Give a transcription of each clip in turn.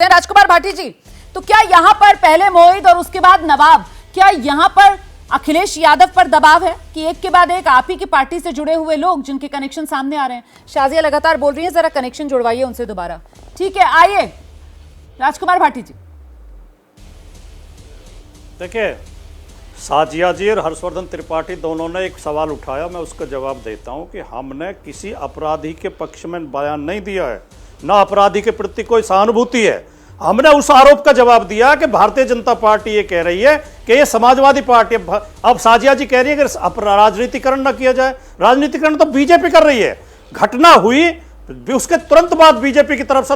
राजकुमार भाटी जी, तो क्या यहां पर पहले मोहित और उसके बाद नवाब, क्या यहां पर अखिलेश यादव पर दबाव है कि एक के बाद एक आप ही की पार्टी से जुड़े हुए लोग जिनके कनेक्शन सामने आ रहे हैं? शाजिया लगातार बोल रही है, जरा कनेक्शन जुड़वाइए उनसे दोबारा। ठीक है, आइए राजकुमार भाटी जी। देखिए, शाजिया जी और हर्षवर्धन त्रिपाठी दोनों ने एक सवाल उठाया, मैं उसका जवाब देता हूं कि हमने किसी अपराधी के पक्ष में बयान नहीं दिया है, ना अपराधी के प्रति कोई सहानुभूति है। हमने उस आरोप का जवाब दिया कि भारतीय जनता पार्टी ये कह रही है कि ये समाजवादी पार्टी। अब शाजिया जी कह रही है कि राजनीतिकरण ना किया जाए। राजनीतिकरण तो बीजेपी कर रही है। घटना हुई उसके तुरंत बाद बीजेपी की तरफ से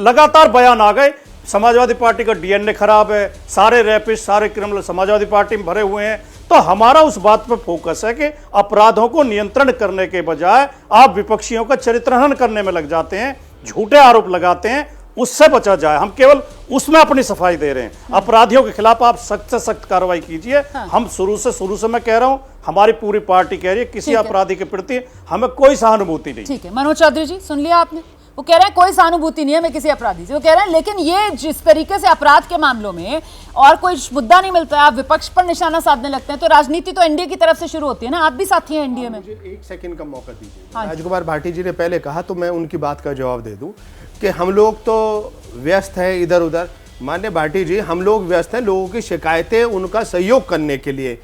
लगातार बयान आ गए, समाजवादी पार्टी का डीएनए खराब है, सारे रैपिस्ट सारे क्रिमिनल समाजवादी पार्टी में भरे हुए हैं। तो हमारा उस बात पर फोकस है कि अपराधों को नियंत्रण करने के बजाय आप विपक्षियों का चरित्रहनन करने में लग जाते हैं, झूठे आरोप लगाते हैं, उससे बचा जाए। हम केवल उसमें अपनी सफाई दे रहे हैं। अपराधियों के खिलाफ आप सख्त से सख्त कार्रवाई कीजिए। हाँ। हम शुरू से मैं कह रहा हूं, हमारी पूरी पार्टी कह रही है किसी अपराधी के प्रति हमें कोई सहानुभूति नहीं। ठीक है, मनोज चौधरी जी सुन लिया आपने, वो कह रहे हैं कोई सहानुभूति नहीं है हमें किसी अपराधी से। वो कह रहे हैं लेकिन ये जिस तरीके से अपराध के मामलों में और कोई मुद्दा नहीं मिलता है, आप विपक्ष पर निशाना साधने लगते हैं, तो राजनीति तो एनडीए की तरफ से शुरू होती है ना, आप भी साथी हैं एनडीए में। मुझे एक सेकंड का मौका दीजिए। राजकुमार भाटी जी ने पहले कहा तो मैं उनकी बात का जवाब दे दूं कि हम लोग तो व्यस्त हैं इधर उधर। माननीय भाटी जी, हम लोग व्यस्त हैं लोगों की शिकायतें उनका सहयोग करने के लिए,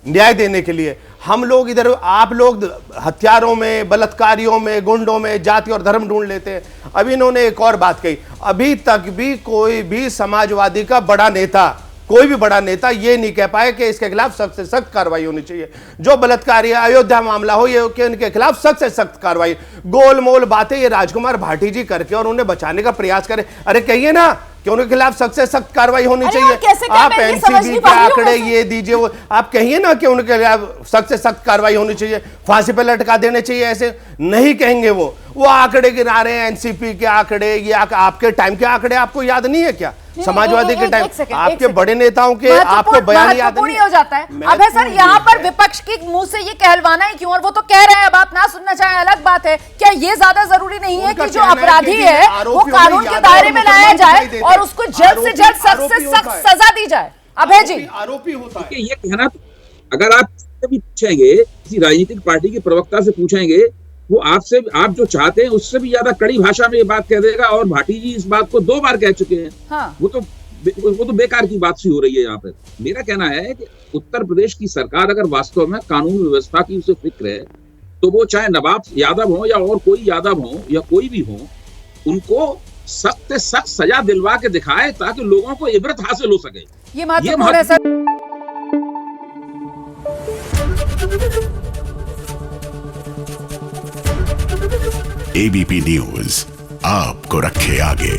न्याय देने के लिए। हम लोग इधर, आप लोग हत्यारों में, बलात्कारियों में, गुंडों में जाति और धर्म ढूंढ लेते हैं। अभी इन्होंने एक और बात कही, अभी तक भी कोई भी समाजवादी का बड़ा नेता, कोई भी बड़ा नेता ये नहीं कह पाए कि इसके खिलाफ सख्त से सख्त कार्रवाई होनी चाहिए। जो बलात्कारी अयोध्या मामला हो, ये कि उनके खिलाफ सख्त से सख्त कार्रवाई। गोलमोल बातें ये राजकुमार भाटी जी करके और उन्हें बचाने का प्रयास करें। अरे कहिए ना कि उनके खिलाफ सख्त से सख्त कार्रवाई होनी चाहिए। आप एनसीबी के आंकड़े ये दीजिए, वो आप कहिए ना कि उनके खिलाफ सख्त से सख्त कार्रवाई होनी चाहिए, फांसी पे लटका देने चाहिए। ऐसे नहीं कहेंगे वो आंकड़े गिना रहे हैं, एनसीपी के आंकड़े। ये आपके टाइम के आंकड़े आपको याद नहीं है क्या? समाजवादी के टाइम आपके बड़े नेताओं के आपको बयान याद नहीं हो जाता है। अब है सर, यहाँ पर विपक्ष के मुंह से ये कहलवाना ही क्यों? और वो तो कह रहे हैं, अब आप ना सुनना चाहें अलग बात है। क्या ये ज्यादा जरूरी नहीं है कि जो अपराधी है वो कानून के दायरे में लाया जाए और उसको जल्द से जल्द सख्त से सख्त सजा दी जाए? अभय जी, आरोपी होता है ये कहना, अगर आप भी पूछेंगे किसी राजनीतिक पार्टी के प्रवक्ता से पूछेंगे, वो आपसे, आप जो चाहते हैं उससे भी ज्यादा कड़ी भाषा में ये बात कह देगा। और भाटी जी इस बात को 2 बार कह चुके हैं। हाँ। वो तो बेकार की बात सी हो रही है यहाँ पर। मेरा कहना है कि उत्तर प्रदेश की सरकार अगर वास्तव में कानून व्यवस्था की उसे फिक्र है, तो वो चाहे नवाब यादव हो या और कोई यादव हो या कोई भी हो, उनको सख्त से सख्त सजा दिलवा के दिखाए ताकि लोगों को इबरत हासिल हो सके। ये महत्वपूर्ण है सर। एबीपी न्यूज आपको रखे आगे।